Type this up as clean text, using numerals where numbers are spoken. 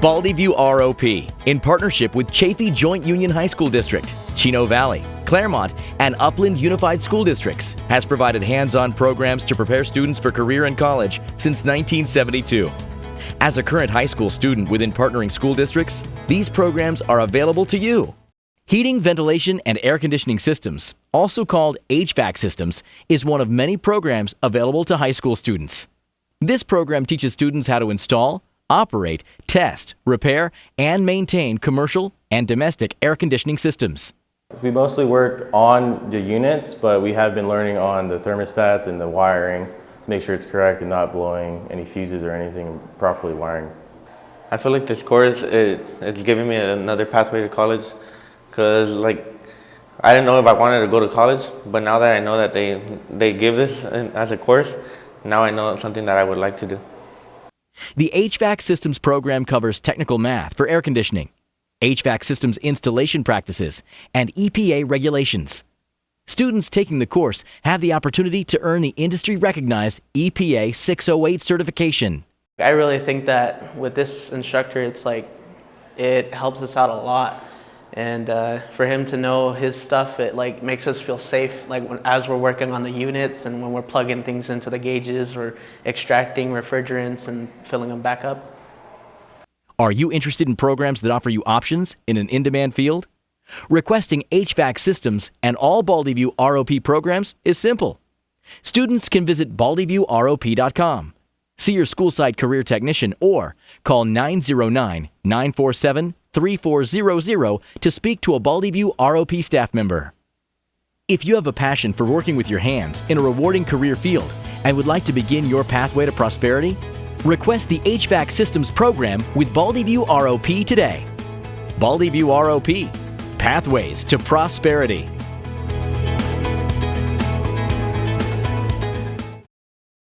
Baldyview ROP, in partnership with Chaffee Joint Union High School District, Chino Valley, Claremont, and Upland Unified School Districts, has provided hands-on programs to prepare students for career and college since 1972. As a current high school student within partnering school districts, these programs are available to you. Heating, ventilation, and air conditioning systems, also called HVAC systems, is one of many programs available to high school students. This program teaches students how to install, operate, test, repair, and maintain commercial and domestic air conditioning systems. We mostly work on the units, but we have been learning on the thermostats and the wiring to make sure it's correct and not blowing any fuses or anything, properly wiring. I feel like this course, it's giving me another pathway to college, because I didn't know if I wanted to go to college, but now that I know that they give this as a course, now I know it's something that I would like to do. The HVAC Systems program covers technical math for air conditioning, HVAC systems installation practices, and EPA regulations. Students taking the course have the opportunity to earn the industry-recognized EPA 608 certification. I really think that with this instructor, it helps us out a lot. And for him to know his stuff, it makes us feel safe as we're working on the units and when we're plugging things into the gauges or extracting refrigerants and filling them back up. Are you interested in programs that offer you options in an in-demand field? Requesting HVAC systems and all Baldyview ROP programs is simple. Students can visit baldyviewrop.com, see your school site career technician, or call 909-947-3400 to speak to a Baldyview ROP staff member. If you have a passion for working with your hands in a rewarding career field and would like to begin your pathway to prosperity, request the HVAC Systems program with Baldyview ROP today. Baldyview ROP, Pathways to Prosperity.